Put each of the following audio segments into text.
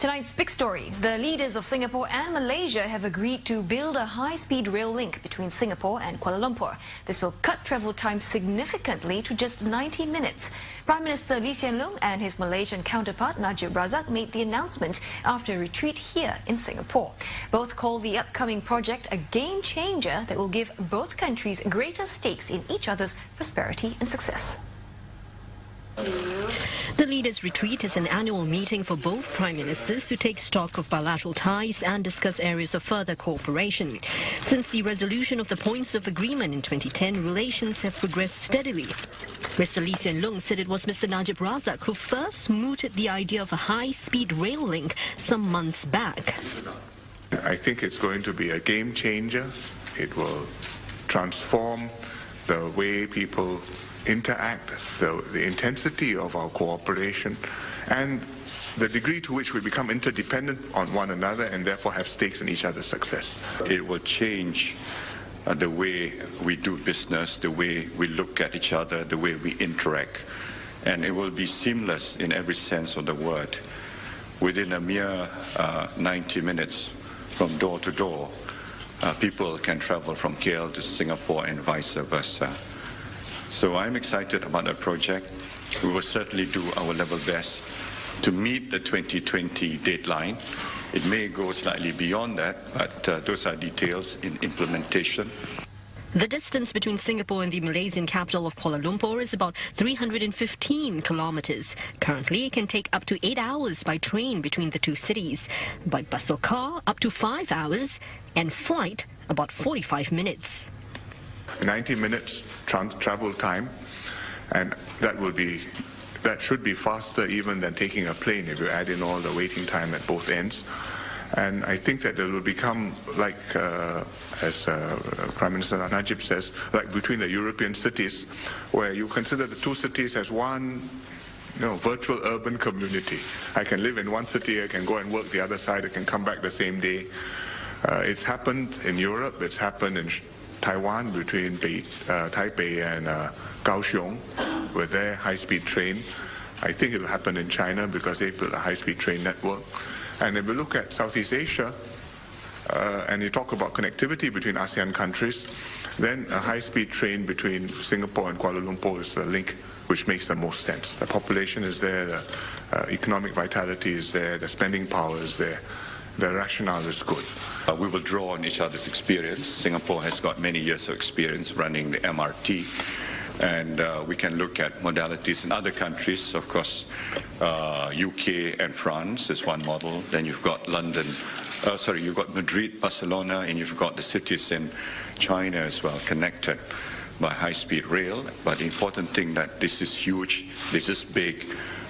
Tonight's big story. The leaders of Singapore and Malaysia have agreed to build a high-speed rail link between Singapore and Kuala Lumpur. This will cut travel time significantly to just 90 minutes. Prime Minister Lee Hsien Loong and his Malaysian counterpart Najib Razak made the announcement after a retreat here in Singapore. Both call the upcoming project a game changer that will give both countries greater stakes in each other's prosperity and success. The leaders' retreat is an annual meeting for both prime ministers to take stock of bilateral ties and discuss areas of further cooperation. Since the resolution of the points of agreement in 2010, relations have progressed steadily. Mr. Lee Hsien Loong said it was Mr. Najib Razak who first mooted the idea of a high-speed rail link some months back. I think it's going to be a game changer. It will transform the way people interact, the intensity of our cooperation, and the degree to which we become interdependent on one another and therefore have stakes in each other's success. It will change the way we do business, the way we look at each other, the way we interact, and it will be seamless in every sense of the word. Within a mere 90 minutes from door to door, people can travel from KL to Singapore and vice versa. So I'm excited about the project. We will certainly do our level best to meet the 2020 deadline. It may go slightly beyond that, but those are details in implementation. The distance between Singapore and the Malaysian capital of Kuala Lumpur is about 315 kilometers. Currently, it can take up to 8 hours by train between the two cities. By bus or car, up to 5 hours, and flight, about 45 minutes. 90 minutes travel time, and that should be faster even than taking a plane if you add in all the waiting time at both ends. And I think that it will become like, as Prime Minister Najib says, like between the European cities, where you consider the two cities as one virtual urban community. I can live in one city, I can go and work the other side, I can come back the same day. It's happened in Europe, it's happened in Taiwan between Taipei and Kaohsiung with their high-speed train. I think it will happen in China because they built a high-speed train network. And if we look at Southeast Asia, and you talk about connectivity between ASEAN countries, then a high-speed train between Singapore and Kuala Lumpur is the link which makes the most sense. The population is there, the economic vitality is there, the spending power is there. The rationale is good. We will draw on each other's experience. Singapore has got many years of experience running the MRT, and we can look at modalities in other countries. Of course, UK and France is one model. Then you've got you've got Madrid, Barcelona, and you've got the cities in China as well, connected by high-speed rail. But the important thing that this is huge, this is big,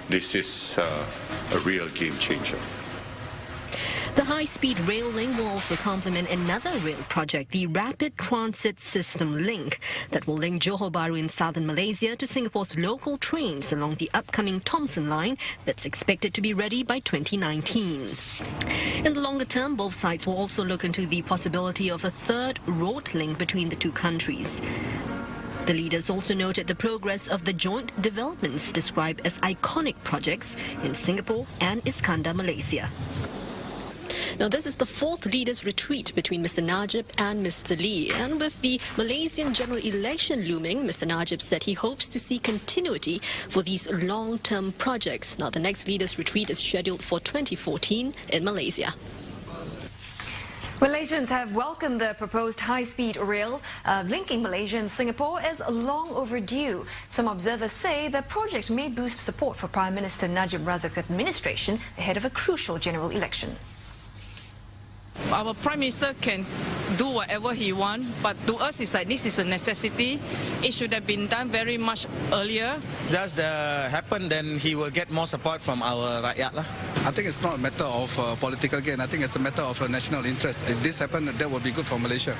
this is a real game changer. The high-speed rail link will also complement another rail project, the Rapid Transit System Link, that will link Johor Bahru in southern Malaysia to Singapore's local trains along the upcoming Thomson Line that's expected to be ready by 2019. In the longer term, both sides will also look into the possibility of a third road link between the two countries. The leaders also noted the progress of the joint developments described as iconic projects in Singapore and Iskandar, Malaysia. Now, this is the fourth leaders' retreat between Mr. Najib and Mr. Lee. And with the Malaysian general election looming, Mr. Najib said he hopes to see continuity for these long-term projects. Now, the next leaders' retreat is scheduled for 2014 in Malaysia. Malaysians have welcomed the proposed high-speed rail linking Malaysia and Singapore as long overdue. Some observers say the project may boost support for Prime Minister Najib Razak's administration ahead of a crucial general election. Our Prime Minister can do whatever he wants, but to us it's like this is a necessity. It should have been done very much earlier. Does happen, then he will get more support from our rakyat lah. I think it's not a matter of political gain. I think it's a matter of national interest. If this happens, that will be good for Malaysia.